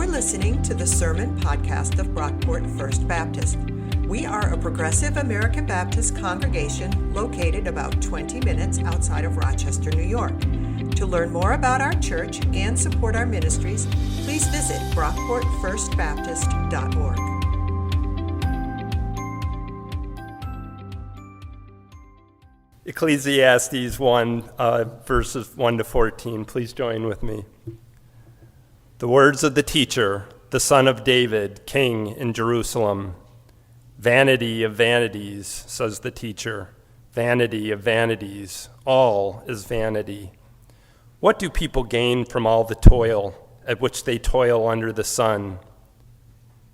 listening to the Sermon Podcast of Brockport First Baptist. We are a progressive American Baptist congregation located about 20 minutes outside of Rochester, New York. To learn more about our church and support our ministries, please visit brockportfirstbaptist.org. Ecclesiastes 1, verses 1 to 14. Please join with me. The words of the teacher, the son of David, king in Jerusalem. Vanity of vanities, says the teacher. Vanity of vanities, all is vanity. What do people gain from all the toil at which they toil under the sun?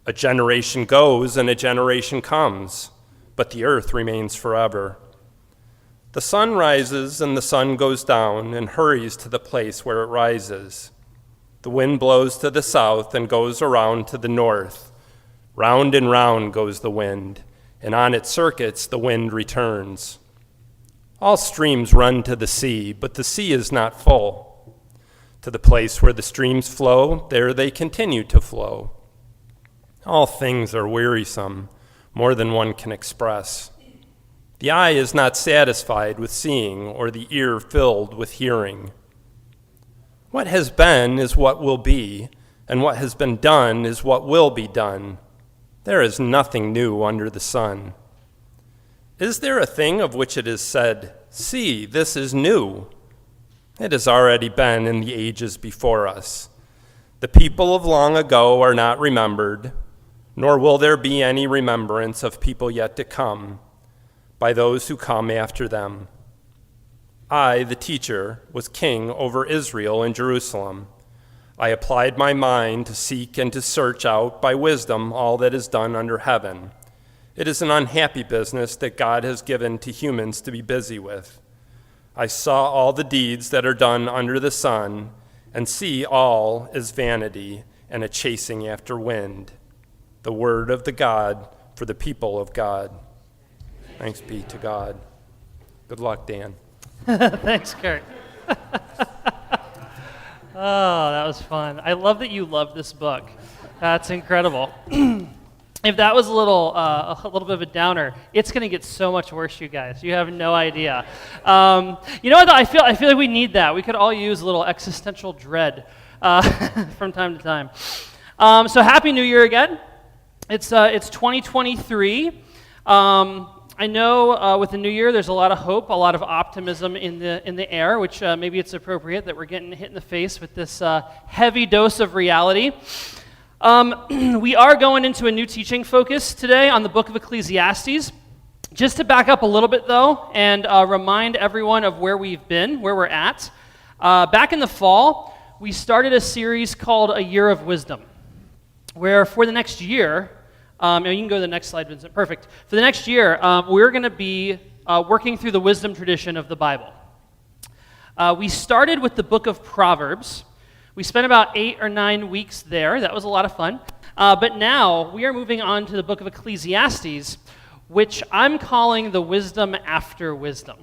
A generation goes and a generation comes, but the earth remains forever. The sun rises and the sun goes down and hurries to the place where it rises. The wind blows to the south and goes around to the north. Round and round goes the wind, and on its circuits the wind returns. All streams run to the sea, but the sea is not full. To the place where the streams flow, there they continue to flow. All things are wearisome, more than one can express. The eye is not satisfied with seeing, or the ear filled with hearing. What has been is what will be, and what has been done is what will be done. There is nothing new under the sun. Is there a thing of which it is said, "See, this is new"? It has already been in the ages before us. The people of long ago are not remembered, nor will there be any remembrance of people yet to come by those who come after them. I, the teacher, was king over Israel in Jerusalem. I applied my mind to seek and to search out by wisdom all that is done under heaven. It is an unhappy business that God has given to humans to be busy with. I saw all the deeds that are done under the sun, and see all is vanity and a chasing after wind. The word of the God for the people of God. Thanks be to God. Good luck, Dan. Thanks, Kurt. Oh, that was fun. I love that you love this book. That's incredible. If that was a little bit of a downer, it's going to get so much worse, you guys. You have no idea. You know what? I feel like we need that. We could all use a little existential dread from time to time. So Happy New Year again. It's 2023. I know with the new year, there's a lot of hope, a lot of optimism in the air, which maybe it's appropriate that we're getting hit in the face with this heavy dose of reality. We are going into a new teaching focus today on the book of Ecclesiastes. Just to back up a little bit, though, and remind everyone of where we've been, where we're at. Back in the fall, we started a series called A Year of Wisdom, where for the next year, and you can go to the next slide, Vincent. Perfect. For the next year, we're going to be working through the wisdom tradition of the Bible. We started with the book of Proverbs. We spent about 8 or 9 weeks there. That was a lot of fun. But now we are moving on to the book of Ecclesiastes, which I'm calling the wisdom after wisdom.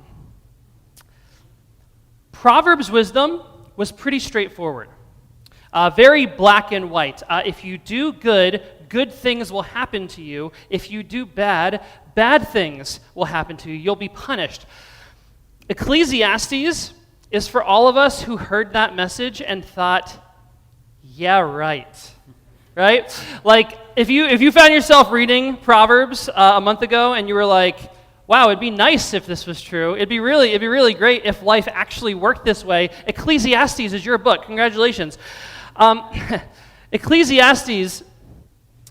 Proverbs' wisdom was pretty straightforward. Very black and white. If you do good, good things will happen to you. If you do bad, bad things will happen to you. You'll be punished. Ecclesiastes is for all of us who heard that message and thought, yeah, right? Like, if you found yourself reading Proverbs a month ago and you were like, wow, it'd be nice if this was true. It'd be really great if life actually worked this way. Ecclesiastes is your book. Congratulations. Ecclesiastes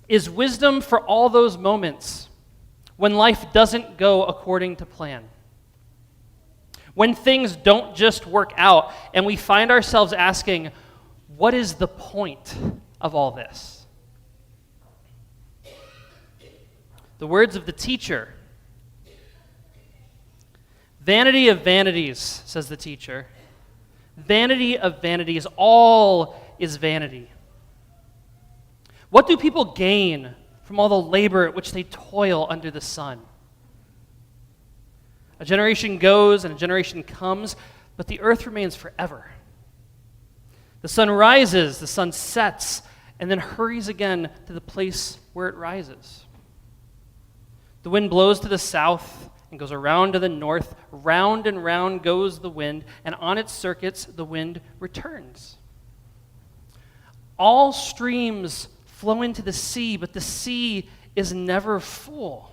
is wisdom for all those moments when life doesn't go according to plan. When things don't just work out and we find ourselves asking, what is the point of all this? The words of the teacher. Vanity of vanities, says the teacher. Vanity of vanities, all is vanity. What do people gain from all the labor at which they toil under the sun? A generation goes and a generation comes, but the earth remains forever. The sun rises, the sun sets, and then hurries again to the place where it rises. The wind blows to the south and goes around to the north. Round and round goes the wind, and on its circuits the wind returns. All streams flow into the sea, but the sea is never full.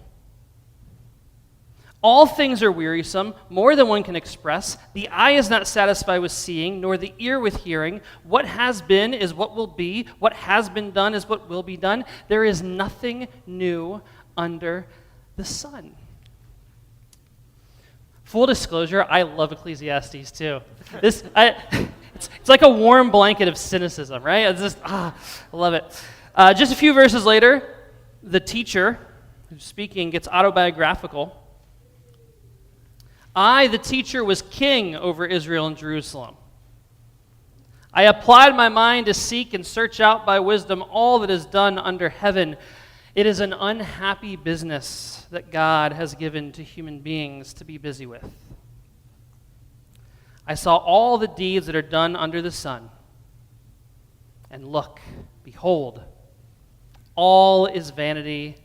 All things are wearisome, more than one can express. The eye is not satisfied with seeing, nor the ear with hearing. What has been is what will be. What has been done is what will be done. There is nothing new under the sun. Full disclosure, I love Ecclesiastes too. It's like a warm blanket of cynicism, right? It's just, I love it. Just a few verses later, the teacher who's speaking gets autobiographical. I, the teacher, was king over Israel and Jerusalem. I applied my mind to seek and search out by wisdom all that is done under heaven. It is an unhappy business that God has given to human beings to be busy with. I saw all the deeds that are done under the sun. And look, behold, all is vanity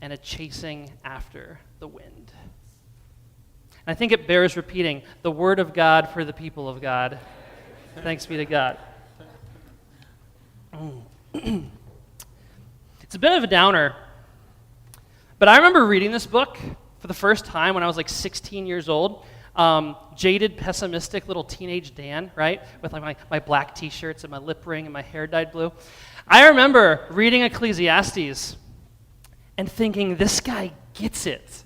and a chasing after the wind. And I think it bears repeating, the word of God for the people of God. Thanks be to God. It's a bit of a downer, but I remember reading this book for the first time when I was like 16 years old. Jaded, pessimistic little teenage Dan, right? With like my black t-shirts and my lip ring and my hair dyed blue. I remember reading Ecclesiastes and thinking, this guy gets it.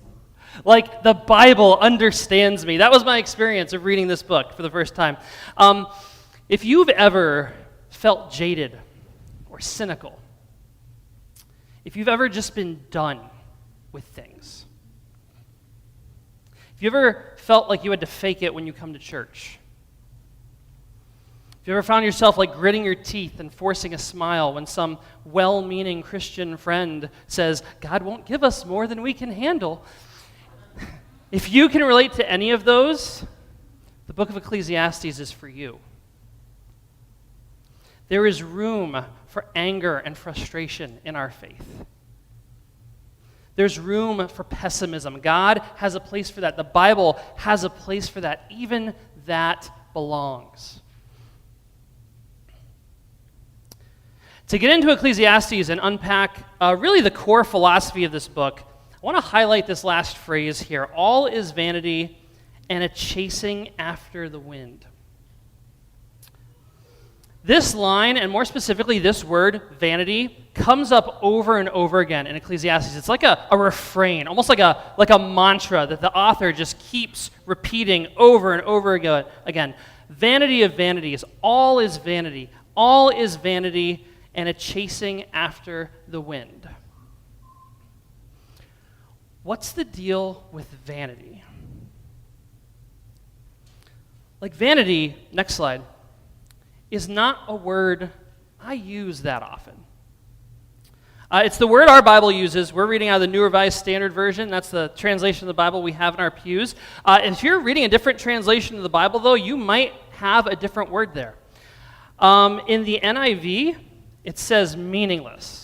Like, the Bible understands me. That was my experience of reading this book for the first time. If you've ever felt jaded or cynical, if you've ever just been done with things, if you ever felt like you had to fake it when you come to church, if you ever found yourself like gritting your teeth and forcing a smile when some well-meaning Christian friend says, God won't give us more than we can handle, if you can relate to any of those, the book of Ecclesiastes is for you. There is room for anger and frustration in our faith. There's room for pessimism. God has a place for that. The Bible has a place for that. Even that belongs. To get into Ecclesiastes and unpack really the core philosophy of this book, I want to highlight this last phrase here. All is vanity and a chasing after the wind. This line, and more specifically this word, vanity, comes up over and over again in Ecclesiastes. It's like a refrain, almost like a mantra that the author just keeps repeating over and over again. Vanity of vanities, all is vanity. All is vanity and a chasing after the wind. What's the deal with vanity? Like, vanity, next slide, is not a word I use that often. It's the word our Bible uses. We're reading out of the New Revised Standard Version. That's the translation of the Bible we have in our pews. If you're reading a different translation of the Bible, though, you might have a different word there. In the NIV, it says meaningless.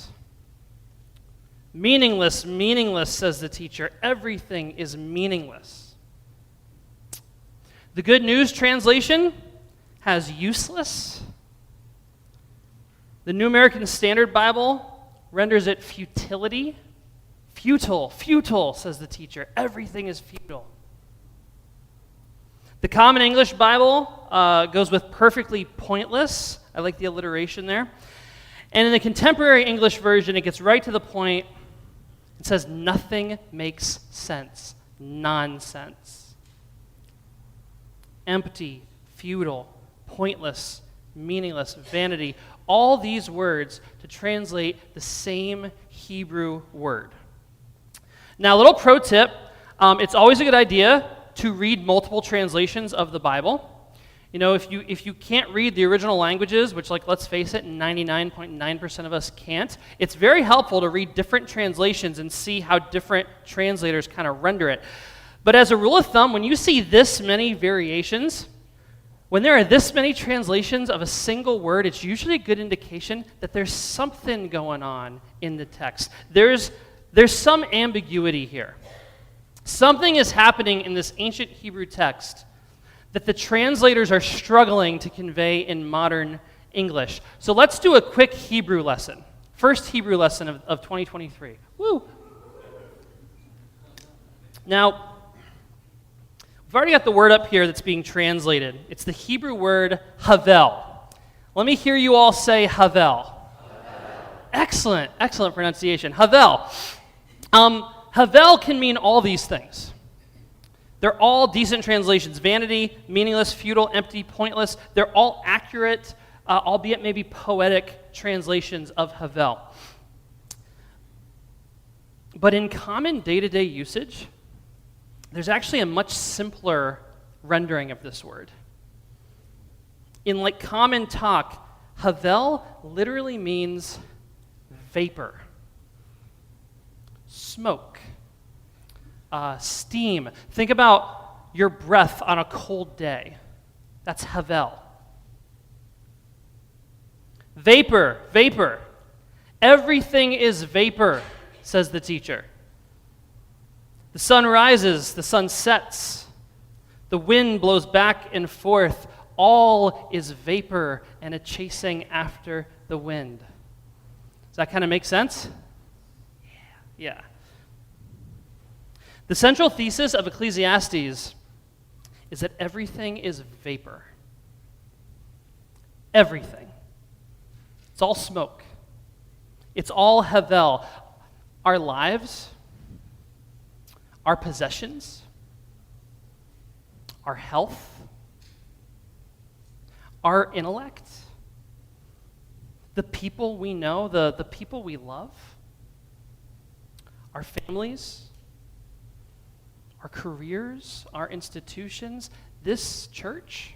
Meaningless, meaningless, says the teacher. Everything is meaningless. The Good News translation has useless. The New American Standard Bible renders it futility. Futile, futile, says the teacher. Everything is futile. The Common English Bible goes with perfectly pointless. I like the alliteration there. And in the Contemporary English Version, it gets right to the point. It says, nothing makes sense. Nonsense. Empty, futile, pointless, meaningless, vanity. All these words to translate the same Hebrew word. Now, a little pro tip. It's always a good idea to read multiple translations of the Bible. You know, if you can't read the original languages, which, like, let's face it, 99.9% of us can't, it's very helpful to read different translations and see how different translators kind of render it. But as a rule of thumb, when you see this many variations, When there are this many translations of a single word, it's usually a good indication that there's something going on in the text. There's some ambiguity here. Something is happening in this ancient Hebrew text that the translators are struggling to convey in modern English. So let's do a quick Hebrew lesson. First Hebrew lesson of 2023. Woo! Now, we've already got the word up here that's being translated. It's the Hebrew word havel. Let me hear you all say havel. Excellent pronunciation. Havel. Havel can mean all these things. They're all decent translations. Vanity, meaningless, futile, empty, pointless. They're all accurate, albeit maybe poetic translations of havel. But in common day-to-day usage, there's actually a much simpler rendering of this word. In like common talk, havel literally means vapor, smoke, steam. Think about your breath on a cold day. That's havel. Vapor, vapor. Everything is vapor, says the teacher. The sun rises, the sun sets. The wind blows back and forth. All is vapor and a chasing after the wind. Does that kind of make sense? Yeah. The central thesis of Ecclesiastes is that everything is vapor. Everything. It's all smoke. It's all havel. Our lives, our possessions, our health, our intellect, the people we know, the people we love, our families, our careers, our institutions, this church,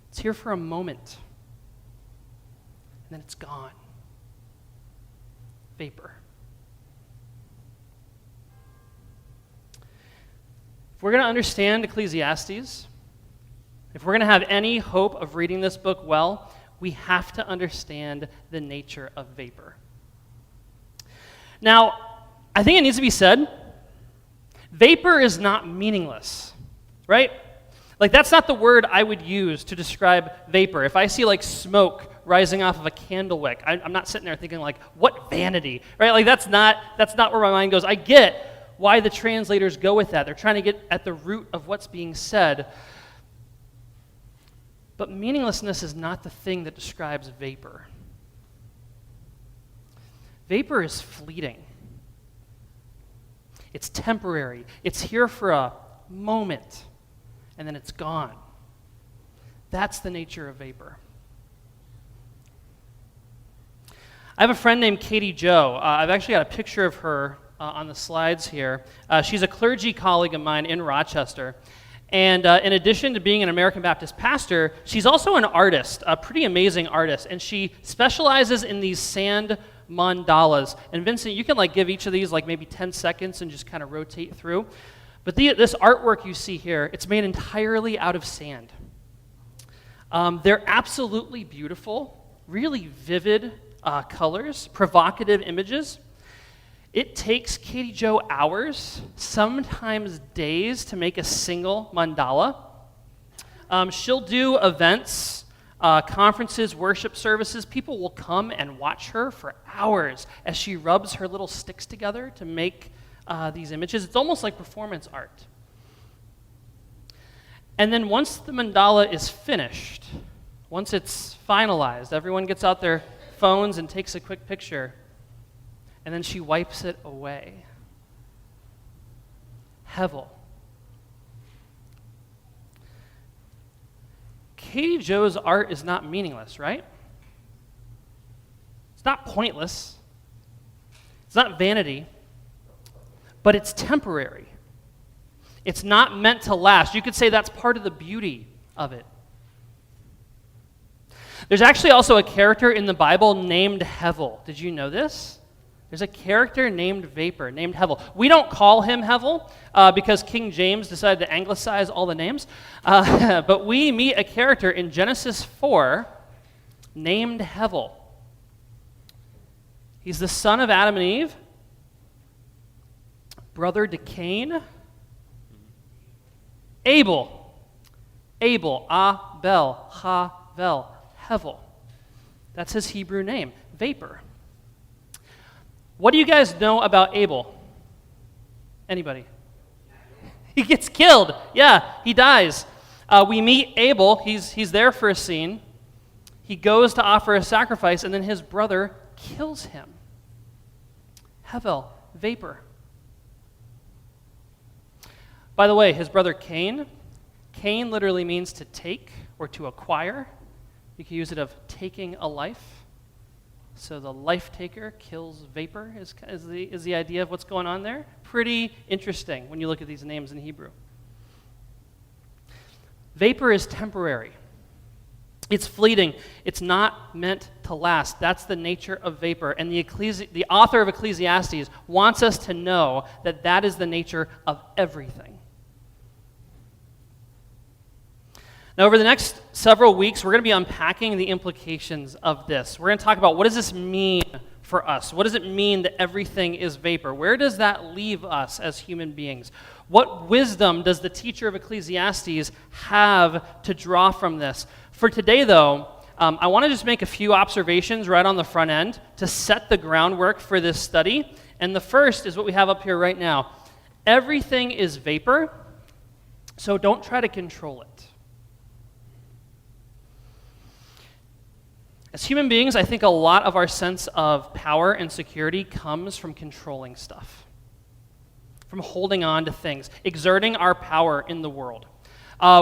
it's here for a moment, and then it's gone. Vapor. If we're going to understand Ecclesiastes, if we're going to have any hope of reading this book well, we have to understand the nature of vapor. Now, I think it needs to be said, vapor is not meaningless, right? Like, that's not the word I would use to describe vapor. If I see, like, smoke rising off of a candle wick, I'm not sitting there thinking, like, what vanity, right? Like, that's not where my mind goes. I get why the translators go with that. They're trying to get at the root of what's being said. But meaninglessness is not the thing that describes vapor. Vapor is fleeting. It's temporary. It's here for a moment, and then it's gone. That's the nature of vapor. I have a friend named Katie Joe. I've actually got a picture of her on the slides here. She's a clergy colleague of mine in Rochester. And in addition to being an American Baptist pastor, she's also an artist, a pretty amazing artist. And she specializes in these sand mandalas. And Vincent, you can like give each of these like maybe 10 seconds and just kind of rotate through. But this artwork you see here, it's made entirely out of sand. They're absolutely beautiful, really vivid colors, provocative images. It takes Katie Joe hours, sometimes days, to make a single mandala. She'll do events, conferences, worship services. People will come and watch her for hours as she rubs her little sticks together to make these images. It's almost like performance art. And then once the mandala is finished, once it's finalized, everyone gets out their phones and takes a quick picture, and then she wipes it away. Hevel. Katie Joe's art is not meaningless, right? It's not pointless. It's not vanity. But it's temporary. It's not meant to last. You could say that's part of the beauty of it. There's actually also a character in the Bible named Hevel. Did you know this? There's a character named Vapor, named Hevel. We don't call him Hevel because King James decided to anglicize all the names. But we meet a character in Genesis 4 named Hevel. He's the son of Adam and Eve, brother to Cain, Abel, Abel, Havel, Hevel. That's his Hebrew name, Vapor. What do you guys know about Abel? Anybody? He gets killed. Yeah, he dies. We meet Abel. He's there for a scene. He goes to offer a sacrifice, and then his brother kills him. Hevel, Vapor. By the way, his brother Cain literally means to take or to acquire. You can use it of taking a life. So the life taker kills Vapor is the idea of what's going on there. Pretty interesting when you look at these names in Hebrew. Vapor is temporary. It's fleeting. It's not meant to last. That's the nature of vapor. And the author of Ecclesiastes wants us to know that that is the nature of everything. Now, over the next several weeks, we're going to be unpacking the implications of this. We're going to talk about what does this mean for us? What does it mean that everything is vapor? Where does that leave us as human beings? What wisdom does the teacher of Ecclesiastes have to draw from this? For today, though, I want to just make a few observations right on the front end to set the groundwork for this study. And the first is what we have up here right now. Everything is vapor, so don't try to control it. As human beings, I think a lot of our sense of power and security comes from controlling stuff, from holding on to things, exerting our power in the world.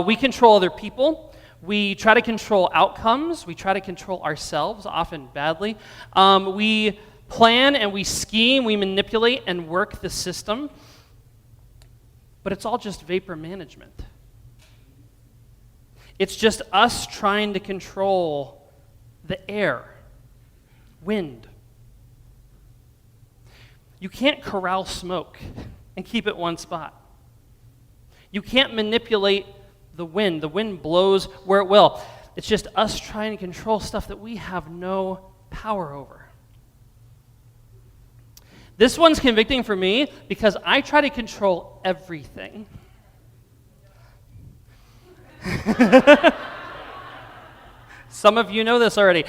We control other people. We try to control outcomes. We try to control ourselves, often badly. We plan and we scheme, we manipulate and work the system. But it's all just vapor management. It's just us trying to control the air, wind. You can't corral smoke and keep it one spot. You can't manipulate the wind. The wind blows where it will. It's just us trying to control stuff that we have no power over. This one's convicting for me because I try to control everything. Some of you know this already.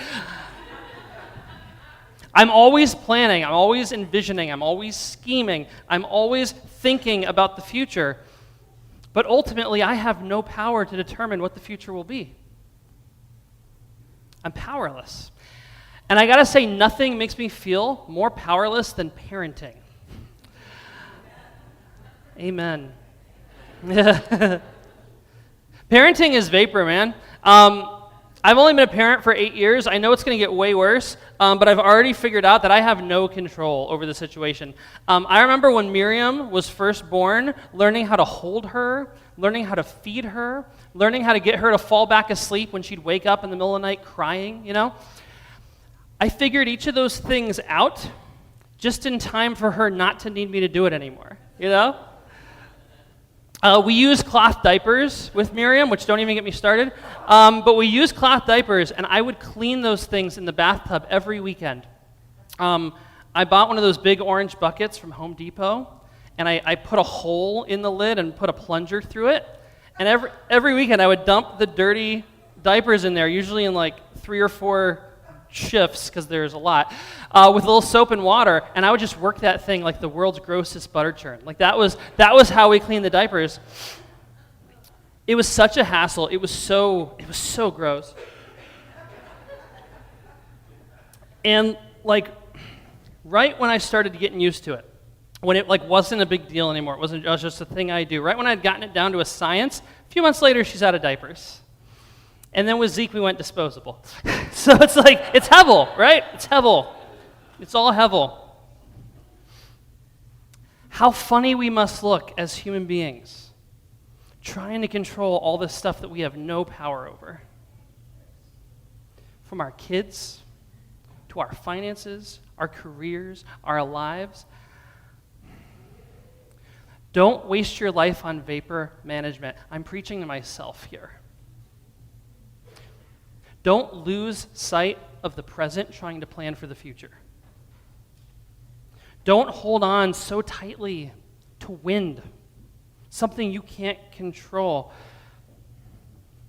I'm always planning, I'm always envisioning, I'm always scheming, I'm always thinking about the future. But ultimately, I have no power to determine what the future will be. I'm powerless. And I gotta say, nothing makes me feel more powerless than parenting. Amen. Parenting is vapor, man. I've only been a parent for 8 years. I know it's going to get way worse, but I've already figured out that I have no control over the situation. I remember when Miriam was first born, learning how to hold her, learning how to feed her, learning how to get her to fall back asleep when she'd wake up in the middle of the night crying, you know? I figured each of those things out just in time for her not to need me to do it anymore, you know? We use cloth diapers with Miriam, which don't even get me started. But we use cloth diapers, and I would clean those things in the bathtub every weekend. I bought one of those big orange buckets from Home Depot, and I put a hole in the lid and put a plunger through it. And every weekend I would dump the dirty diapers in there, usually in like 3 or 4 shifts, because there's a lot, with a little soap and water, and I would just work that thing like the world's grossest butter churn. Like that was how we cleaned the diapers. It was such a hassle. It was so gross. And like right when I started getting used to it, when it like wasn't a big deal anymore, it was just a thing I do. Right when I'd gotten it down to a science, a few months later she's out of diapers. And then with Zeke, we went disposable. So it's like, it's Hevel, right? It's Hevel. It's all Hevel. How funny we must look as human beings, trying to control all this stuff that we have no power over. From our kids, to our finances, our careers, our lives. Don't waste your life on vapor management. I'm preaching to myself here. Don't lose sight of the present trying to plan for the future. Don't hold on so tightly to wind, something you can't control.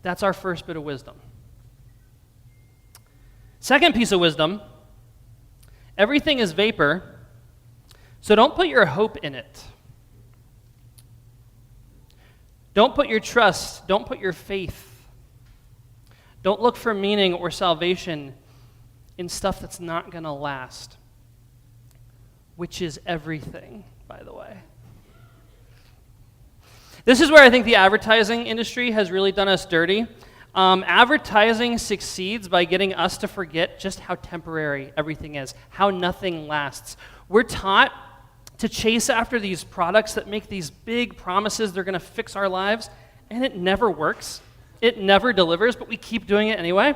That's our first bit of wisdom. Second piece of wisdom, everything is vapor, so don't put your hope in it. Don't put your trust, don't put your faith, don't look for meaning or salvation in stuff that's not going to last, which is everything, by the way. This is where I think the advertising industry has really done us dirty. Advertising succeeds by getting us to forget just how temporary everything is, how nothing lasts. We're taught to chase after these products that make these big promises they're going to fix our lives, and it never works. It never delivers, but we keep doing it anyway.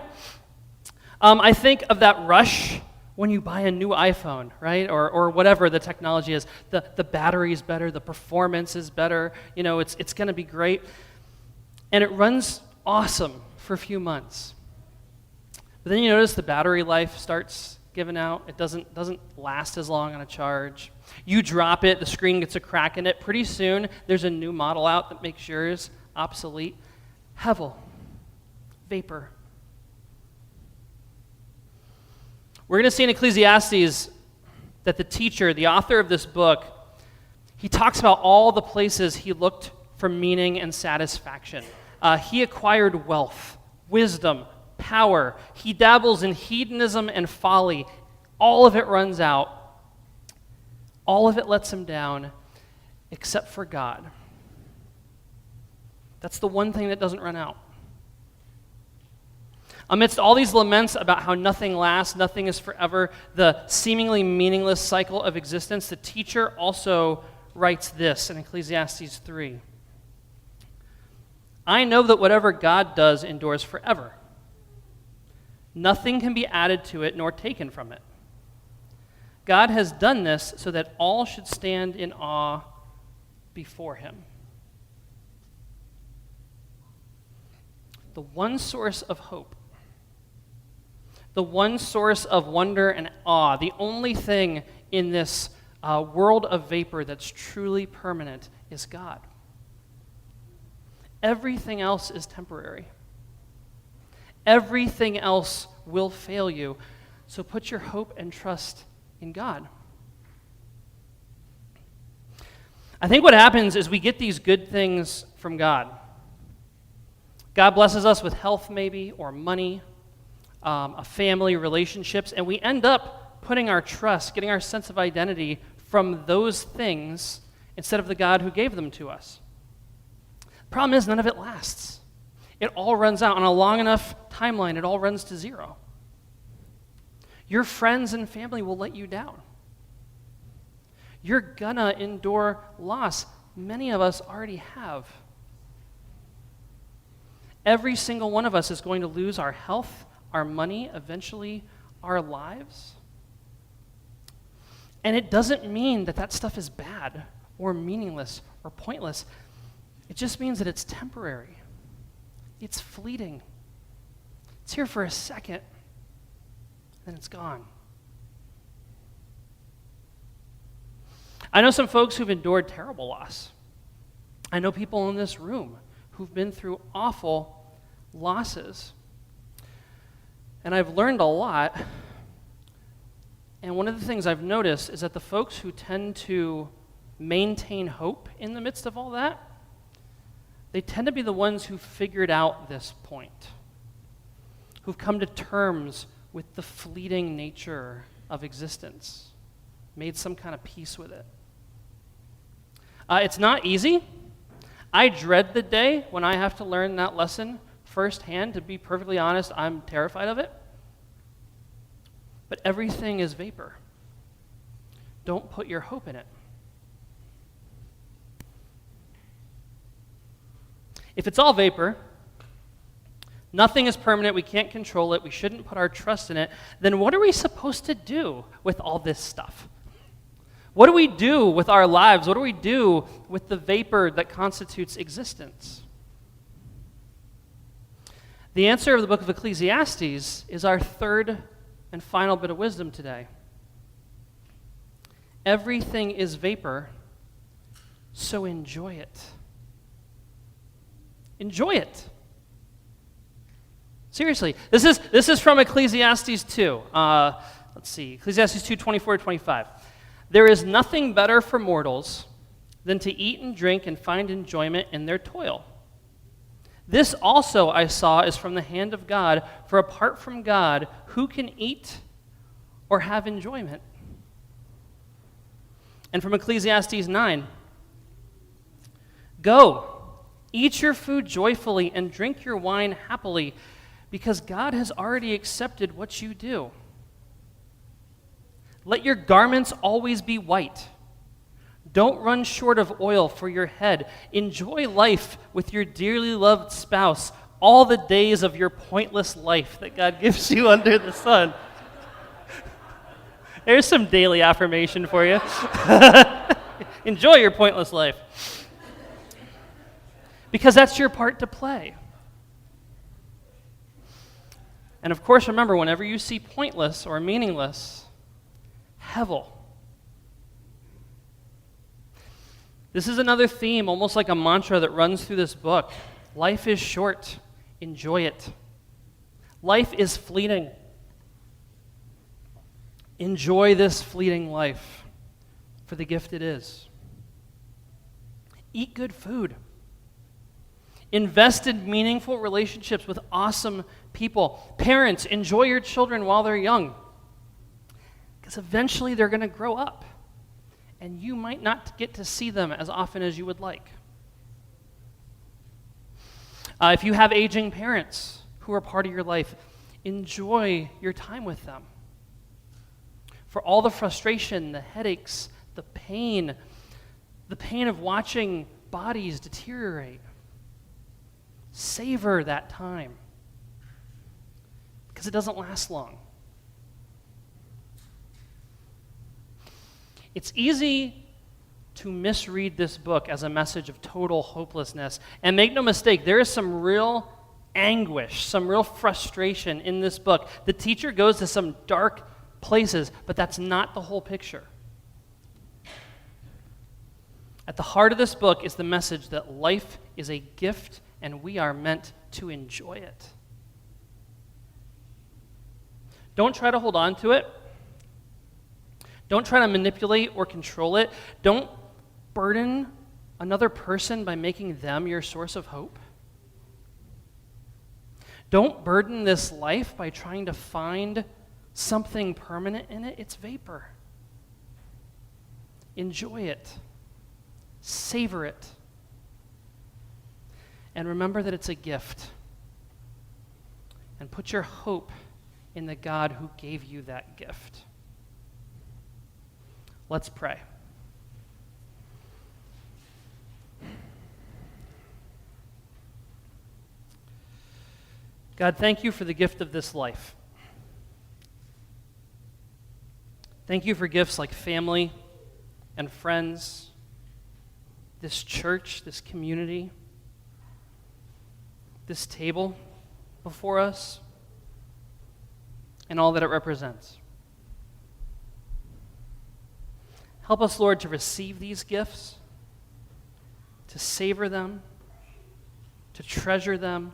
I think of that rush when you buy a new iPhone, right? Or whatever the technology is. The battery is better, the performance is better, it's going to be great. And it runs awesome for a few months. But then you notice the battery life starts giving out. It doesn't last as long on a charge. You drop it, the screen gets a crack in it. Pretty soon, there's a new model out that makes yours obsolete. Hevel, vapor. We're going to see in Ecclesiastes that the teacher, the author of this book, he talks about all the places he looked for meaning and satisfaction. He acquired wealth, wisdom, power. He dabbles in hedonism and folly. All of it runs out. All of it lets him down, except for God. That's the one thing that doesn't run out. Amidst all these laments about how nothing lasts, nothing is forever, the seemingly meaningless cycle of existence, the teacher also writes this in Ecclesiastes 3. I know that whatever God does endures forever. Nothing can be added to it nor taken from it. God has done this so that all should stand in awe before him. The one source of hope, the one source of wonder and awe, the only thing in this world of vapor that's truly permanent is God. Everything else is temporary. Everything else will fail you. So put your hope and trust in God. I think what happens is we get these good things from God. God blesses us with health maybe, or money, a family, relationships, and we end up putting our trust, getting our sense of identity from those things instead of the God who gave them to us. The problem is none of it lasts. It all runs out. On a long enough timeline, it all runs to zero. Your friends and family will let you down. You're gonna endure loss. Many of us already have. Every single one of us is going to lose our health, our money, eventually our lives. And it doesn't mean that that stuff is bad or meaningless or pointless. It just means that it's temporary. It's fleeting. It's here for a second, then it's gone. I know some folks who've endured terrible loss. I know people in this room who've been through awful losses. And I've learned a lot. And one of the things I've noticed is that the folks who tend to maintain hope in the midst of all that, they tend to be the ones who figured out this point, who've come to terms with the fleeting nature of existence, made some kind of peace with it. It's not easy. I dread the day when I have to learn that lesson firsthand. To be perfectly honest, I'm terrified of it. But everything is vapor. Don't put your hope in it. If it's all vapor, nothing is permanent, we can't control it, we shouldn't put our trust in it, then what are we supposed to do with all this stuff? What do we do with our lives? What do we do with the vapor that constitutes existence? The answer of the book of Ecclesiastes is our third and final bit of wisdom today. Everything is vapor, so enjoy it. Enjoy it. Seriously, this is from Ecclesiastes 2. Let's see, Ecclesiastes 2, 24 to 25. There is nothing better for mortals than to eat and drink and find enjoyment in their toil. This also I saw is from the hand of God, for apart from God, who can eat or have enjoyment? And from Ecclesiastes 9, go, eat your food joyfully and drink your wine happily, because God has already accepted what you do. Let your garments always be white. Don't run short of oil for your head. Enjoy life with your dearly loved spouse all the days of your pointless life that God gives you under the sun. There's some daily affirmation for you. Enjoy your pointless life. Because that's your part to play. And of course, remember, whenever you see pointless or meaningless, hevel. This is another theme, almost like a mantra that runs through this book. Life is short. Enjoy it. Life is fleeting. Enjoy this fleeting life for the gift it is. Eat good food. Invest in meaningful relationships with awesome people. Parents, enjoy your children while they're young, because eventually they're going to grow up, and you might not get to see them as often as you would like. If you have aging parents who are part of your life, enjoy your time with them. For all the frustration, the headaches, the pain of watching bodies deteriorate, savor that time, because it doesn't last long. It's easy to misread this book as a message of total hopelessness. And make no mistake, there is some real anguish, some real frustration in this book. The teacher goes to some dark places, but that's not the whole picture. At the heart of this book is the message that life is a gift and we are meant to enjoy it. Don't try to hold on to it. Don't try to manipulate or control it. Don't burden another person by making them your source of hope. Don't burden this life by trying to find something permanent in it. It's vapor. Enjoy it. Savor it. And remember that it's a gift. And put your hope in the God who gave you that gift. Let's pray. God, thank you for the gift of this life. Thank you for gifts like family and friends, this church, this community, this table before us, and all that it represents. Help us, Lord, to receive these gifts, to savor them, to treasure them,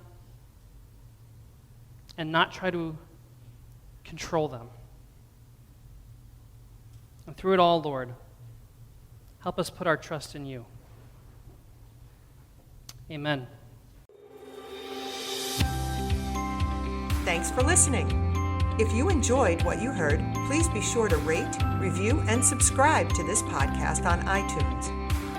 and not try to control them. And through it all, Lord, help us put our trust in you. Amen. Thanks for listening. If you enjoyed what you heard, please be sure to rate, review, and subscribe to this podcast on iTunes.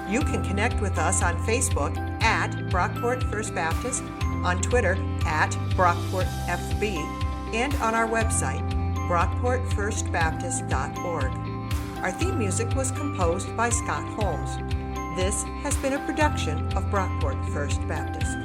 You can connect with us on Facebook at Brockport First Baptist, on Twitter at BrockportFB, and on our website, brockportfirstbaptist.org. Our theme music was composed by Scott Holmes. This has been a production of Brockport First Baptist.